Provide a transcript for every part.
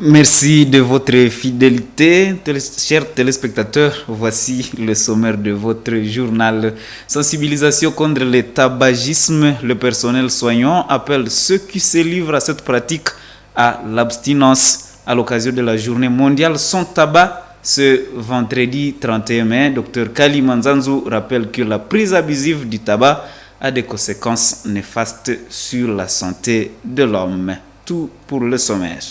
Merci de votre fidélité, chers téléspectateurs. Voici le sommaire de votre journal. Sensibilisation contre le tabagisme. Le personnel soignant appelle ceux qui se livrent à cette pratique à l'abstinence. À l'occasion de la journée mondiale sans tabac, ce vendredi 31 mai, Dr Kali Manzanzu rappelle que la prise abusive du tabac a des conséquences néfastes sur la santé de l'homme. Tout pour le sommaire.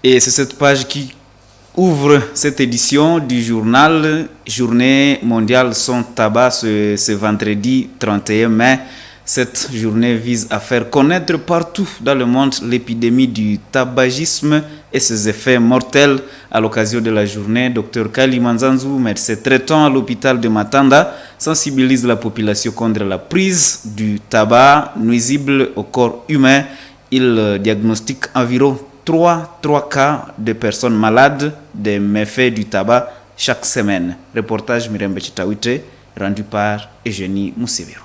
Et c'est cette page qui ouvre cette édition du journal Journée mondiale sans tabac ce vendredi 31 mai. Cette journée vise à faire connaître partout dans le monde l'épidémie du tabagisme et ses effets mortels. À l'occasion de la journée, Dr Kali Manzanzu, médecin traitant à l'hôpital de Matanda, sensibilise la population contre la prise du tabac nuisible au corps humain. Il diagnostique environ 3 cas de personnes malades des méfaits du tabac chaque semaine. Reportage Mirembe Chitawite, rendu par Eugénie Mousseviro.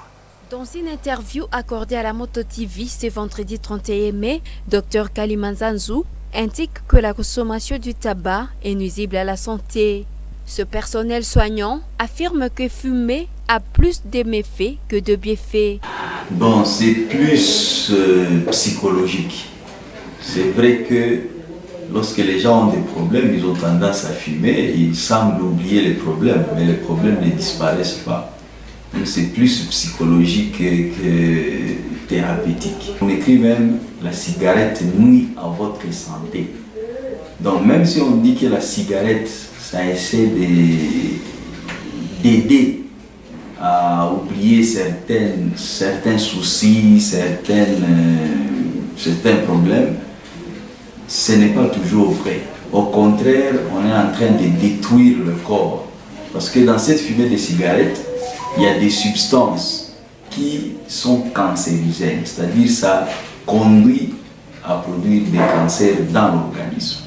Dans une interview accordée à la Moto TV ce vendredi 31 mai, Dr Kali Manzanzu indique que la consommation du tabac est nuisible à la santé. Ce personnel soignant affirme que fumer a plus de méfaits que de bienfaits. Bon, c'est plus psychologique. C'est vrai que lorsque les gens ont des problèmes, ils ont tendance à fumer, ils semblent oublier les problèmes, mais les problèmes ne disparaissent pas. Donc c'est plus psychologique que thérapeutique. On écrit même la cigarette nuit à votre santé. Donc même si on dit que la cigarette, ça essaie d'aider à oublier certains soucis, certains problèmes, ce n'est pas toujours vrai. Au contraire, on est en train de détruire le corps. Parce que dans cette fumée de cigarette, il y a des substances qui sont cancérigènes. C'est-à-dire ça conduit à produire des cancers dans l'organisme.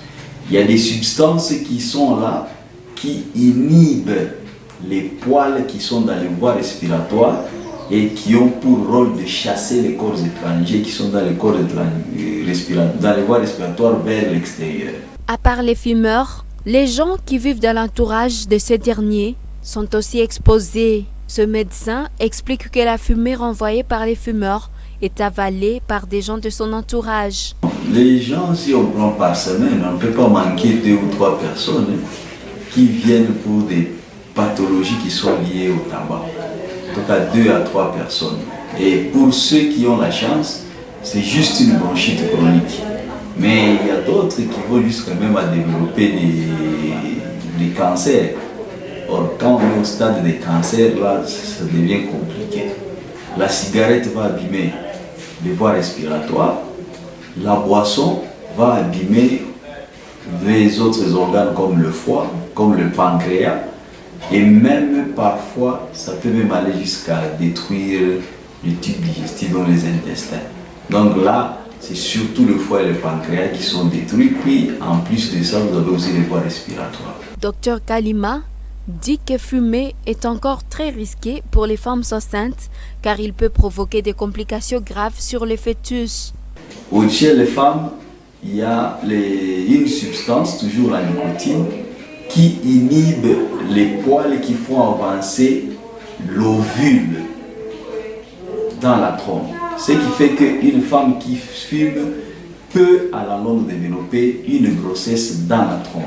Il y a des substances qui sont là, qui inhibent les poils qui sont dans les voies respiratoires et qui ont pour rôle de chasser les corps étrangers qui sont dans les voies respiratoires vers l'extérieur. À part les fumeurs, les gens qui vivent dans l'entourage de ces derniers sont aussi exposés. Ce médecin explique que la fumée renvoyée par les fumeurs est avalée par des gens de son entourage. Les gens, si on prend par semaine, on ne peut pas manquer 2 ou 3 personnes qui viennent pour des pathologies qui sont liées au tabac. En tout cas 2 à 3 personnes. Et pour ceux qui ont la chance, c'est juste une bronchite chronique. Mais il y a d'autres qui vont jusqu'à même à développer des cancers. Or, quand on est au stade des cancers, là, ça devient compliqué. La cigarette va abîmer les voies respiratoires. La boisson va abîmer les autres organes comme le foie, comme le pancréas. Et même parfois, ça peut même aller jusqu'à détruire les tubes digestifs dans les intestins. Donc là, c'est surtout le foie et le pancréas qui sont détruits. Puis, en plus de ça, vous avez aussi les voies respiratoires. Docteur Kalima dit que fumer est encore très risqué pour les femmes enceintes car il peut provoquer des complications graves sur les fœtus. Chez les femmes, il y a une substance, toujours la nicotine, qui inhibe les poils qui font avancer l'ovule dans la trompe. Ce qui fait qu'une femme qui fume peut à la longue développer une grossesse dans la trompe.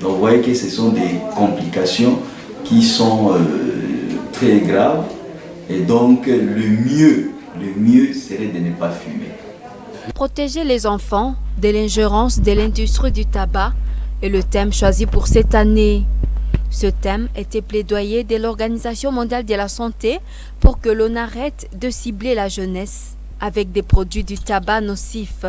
Donc vous voyez que ce sont des complications qui sont très graves et donc le mieux serait de ne pas fumer. Protéger les enfants de l'ingérence de l'industrie du tabac est le thème choisi pour cette année. Ce thème était plaidoyé de l'Organisation mondiale de la santé pour que l'on arrête de cibler la jeunesse avec des produits du tabac nocifs.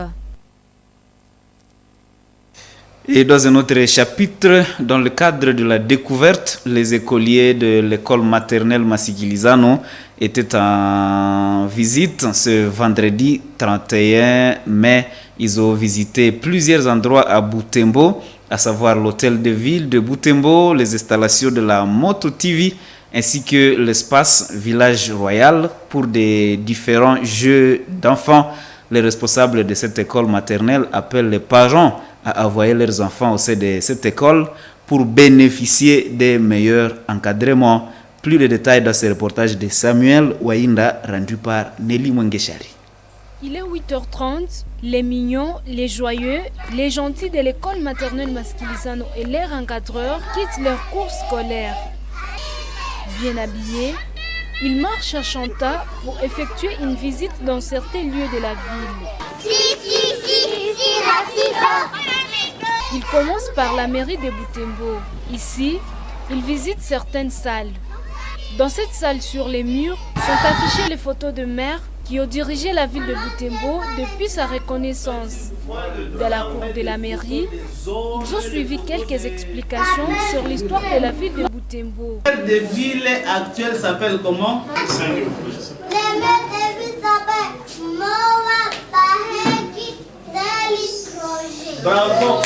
Et dans un autre chapitre, dans le cadre de la découverte, les écoliers de l'école maternelle Massigilizano étaient en visite ce vendredi 31 mai. Ils ont visité plusieurs endroits à Butembo, à savoir l'hôtel de ville de Butembo, les installations de la Moto TV, ainsi que l'espace Village Royal pour des différents jeux d'enfants. Les responsables de cette école maternelle appellent les parents à envoyer leurs enfants au sein de cette école pour bénéficier des meilleurs encadrements. Plus de détails dans ce reportage de Samuel Wainda rendu par Nelly Mwengeshari. Il est 8h30, les mignons, les joyeux, les gentils de l'école maternelle Maskilisano et leurs encadreurs quittent leur cours scolaire. Bien habillés, ils marchent à Chanta pour effectuer une visite dans certains lieux de la ville. Ils commencent par la mairie de Butembo. Ici, ils visitent certaines salles. Dans cette salle, sur les murs, sont affichées les photos de maires qui ont dirigé la ville de Butembo depuis sa reconnaissance. Dans la cour de la mairie, ils ont suivi quelques explications sur l'histoire de la ville de Butembo. Le maire de ville actuel s'appelle comment? Le maire de ville s'appelle Moa Baheki Dali Projet. Bravo.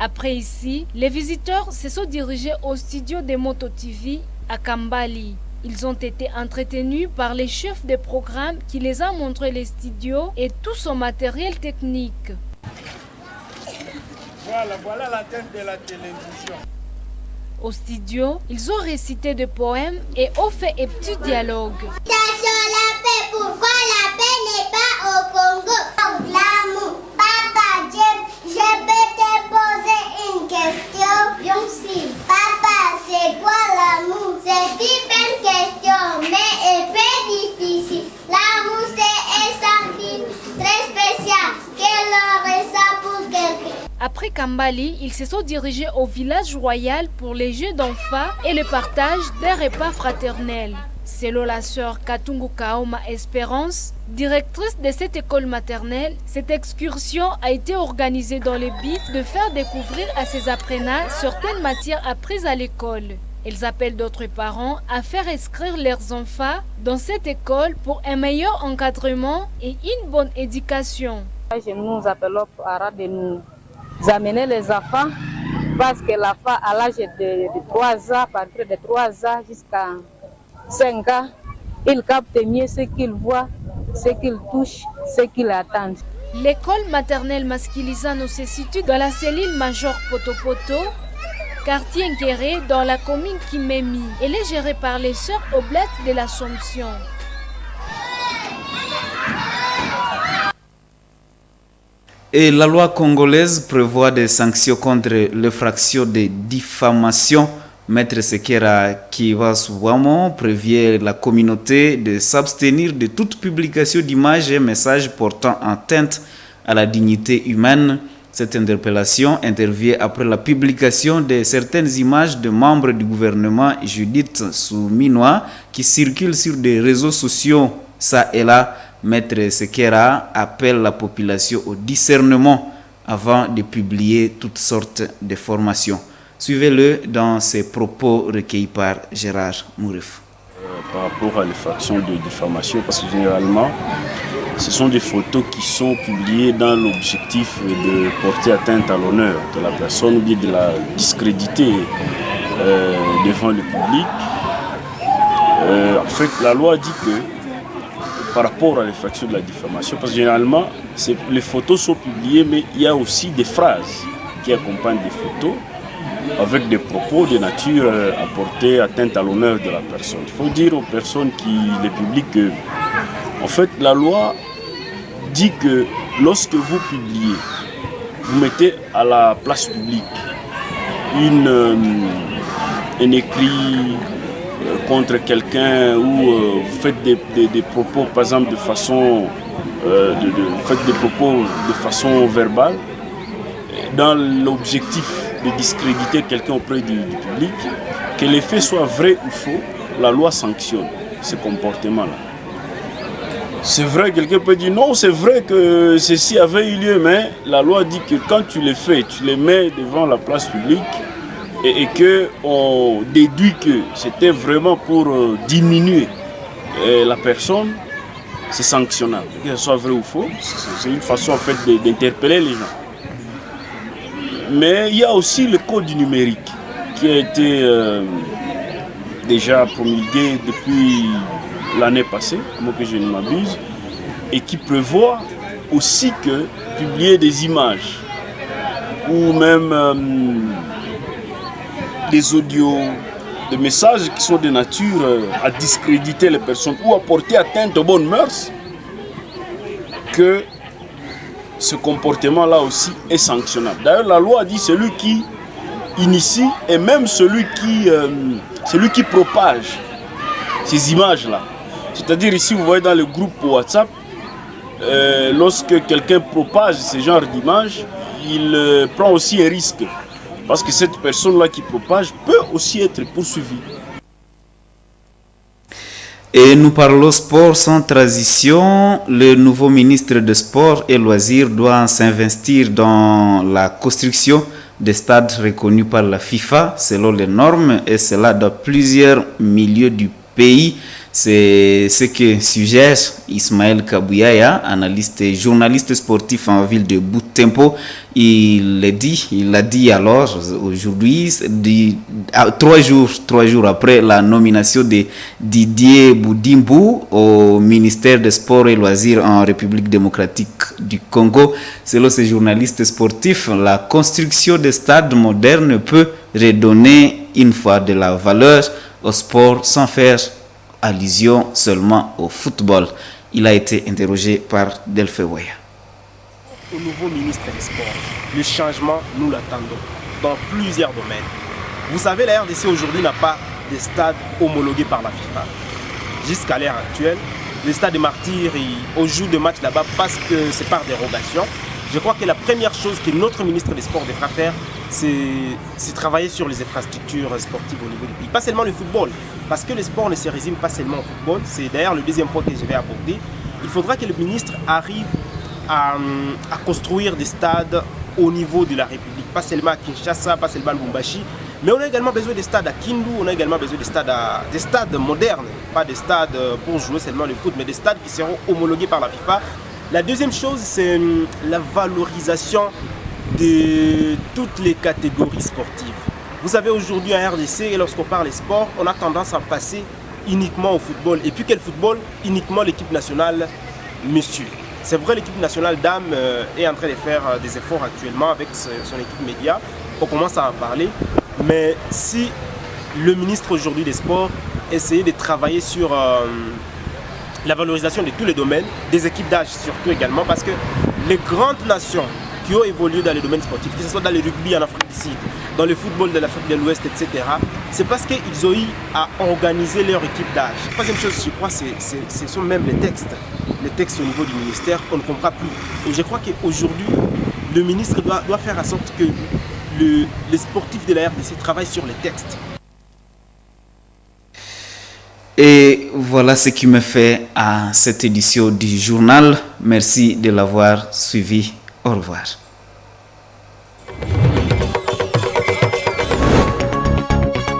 Après ici, les visiteurs se sont dirigés au studio de Moto TV à Kambali. Ils ont été entretenus par les chefs de programme qui les a montré les studios et tout son matériel technique. Voilà la tête de la télévision. Au studio, ils ont récité des poèmes et ont fait un petit dialogue. La paix, pourquoi la paix n'est pas au Congo? L'amour, papa, je peux te poser une question? Bien sûr. Papa, c'est quoi l'amour? C'est une belle question, mais un peu difficile. L'amour, c'est un sentiment très spécial. Quel aurait ça pour quelqu'un? Après Kambali, ils se sont dirigés au village royal pour les jeux d'enfants et le partage des repas fraternels. Selon la sœur Katungu Kaoma Espérance, directrice de cette école maternelle, cette excursion a été organisée dans le but de faire découvrir à ses apprenants certaines matières apprises à l'école. Elles appellent d'autres parents à faire inscrire leurs enfants dans cette école pour un meilleur encadrement et une bonne éducation. Nous appelons parents de nous amener les enfants parce que l'enfant à l'âge de 3 ans, à partir de 3 ans jusqu'à 5 ans, il capte mieux ce qu'il voit, ce qu'il touche, ce qu'il attend. L'école maternelle Maskilisano se situe dans la cellule Major Potopoto, quartier Nkéré dans la commune Kimemi. Elle est gérée par les sœurs Oblates de l'Assomption. Et la loi congolaise prévoit des sanctions contre l'effraction de diffamation. Maître Sekera Kivasouamo prévient la communauté de s'abstenir de toute publication d'images et messages portant atteinte à la dignité humaine. Cette interpellation intervient après la publication de certaines images de membres du gouvernement Judith Souminois qui circulent sur des réseaux sociaux. Ça et là, Maître Sekera appelle la population au discernement avant de publier toutes sortes de formations. Suivez-le dans ses propos recueillis par Gérard Mourif. Par rapport à l'effraction de diffamation, parce que généralement, ce sont des photos qui sont publiées dans l'objectif de porter atteinte à l'honneur de la personne ou bien de la discréditer devant le public. En fait, la loi dit que par rapport à l'effraction de la diffamation, parce que généralement, les photos sont publiées, mais il y a aussi des phrases qui accompagnent des photos avec des propos de nature à porter atteinte à l'honneur de la personne. Il faut dire aux personnes qui les publient que, en fait, la loi dit que lorsque vous publiez, vous mettez à la place publique un écrit contre quelqu'un ou vous faites des propos, par exemple, de façon, vous faites des propos de façon verbale, dans l'objectif de discréditer quelqu'un auprès du public, que les faits soient vrais ou faux, la loi sanctionne ce comportement-là. C'est vrai, quelqu'un peut dire non, c'est vrai que ceci avait eu lieu, mais la loi dit que quand tu les fais, tu les mets devant la place publique et qu'on déduit que c'était vraiment pour diminuer la personne, c'est sanctionnable. Que ce soit vrai ou faux, c'est une façon en fait d'interpeller les gens. Mais il y a aussi le code numérique qui a été déjà promulguée depuis l'année passée, à moins que je ne m'abuse, et qui prévoit aussi que publier des images ou même des audios, des messages qui sont de nature à discréditer les personnes ou à porter atteinte aux bonnes mœurs, que ce comportement-là aussi est sanctionnable. D'ailleurs, la loi dit celui qui initie et même celui qui propage ces images-là. C'est-à-dire ici, vous voyez dans le groupe WhatsApp, lorsque quelqu'un propage ce genre d'image, il prend aussi un risque. Parce que cette personne-là qui propage peut aussi être poursuivie. Et nous parlons sport sans transition. Le nouveau ministre des Sports et Loisirs doit s'investir dans la construction des stades reconnus par la FIFA selon les normes, et cela dans plusieurs milieux du pays. C'est ce que suggère Ismaël Kabouyaya, analyste et journaliste sportif en ville de Butembo. Il l'a dit alors aujourd'hui, 3 jours après la nomination de Didier Boudimbu au ministère des Sports et Loisirs en République démocratique du Congo. Selon ce journaliste sportif, la construction des stades modernes peut redonner une fois de la valeur au sport sans faire allusion seulement au football. Il a été interrogé par Delphi Waya. Au nouveau ministre des Sports, le changement, nous l'attendons dans plusieurs domaines. Vous savez, la RDC aujourd'hui n'a pas de stade homologué par la FIFA. Jusqu'à l'heure actuelle, le stade des Martyrs, on joue de matchs là-bas parce que c'est par dérogation. Je crois que la première chose que notre ministre des Sports devra faire, c'est travailler sur les infrastructures sportives au niveau du pays. Pas seulement le football, parce que le sport ne se résume pas seulement au football. C'est d'ailleurs le deuxième point que je vais aborder. Il faudra que le ministre arrive à construire des stades au niveau de la République. Pas seulement à Kinshasa, pas seulement à Lubumbashi, mais on a également besoin de stades à Kindu, on a également besoin de stades modernes. Pas des stades pour jouer seulement le foot, mais des stades qui seront homologués par la FIFA. La deuxième chose, c'est la valorisation de toutes les catégories sportives. Vous savez, aujourd'hui en RDC, lorsqu'on parle sport, on a tendance à passer uniquement au football. Et puis quel football? Uniquement l'équipe nationale messieurs. C'est vrai, l'équipe nationale dames est en train de faire des efforts actuellement avec son équipe média. On commence à en parler. Mais si le ministre aujourd'hui des Sports essayait de travailler sur la valorisation de tous les domaines, des équipes d'âge surtout également, parce que les grandes nations qui ont évolué dans les domaines sportifs, que ce soit dans le rugby en Afrique du Sud, dans le football de l'Afrique de l'Ouest, etc., c'est parce qu'ils ont eu à organiser leur équipe d'âge. La troisième chose, je crois, ce sont même les textes. Les textes au niveau du ministère, on ne comprend plus. Et je crois qu'aujourd'hui, le ministre doit faire en sorte que les sportifs de la RDC travaillent sur les textes. Et voilà ce qui me fait à cette édition du journal. Merci de l'avoir suivi. Au revoir.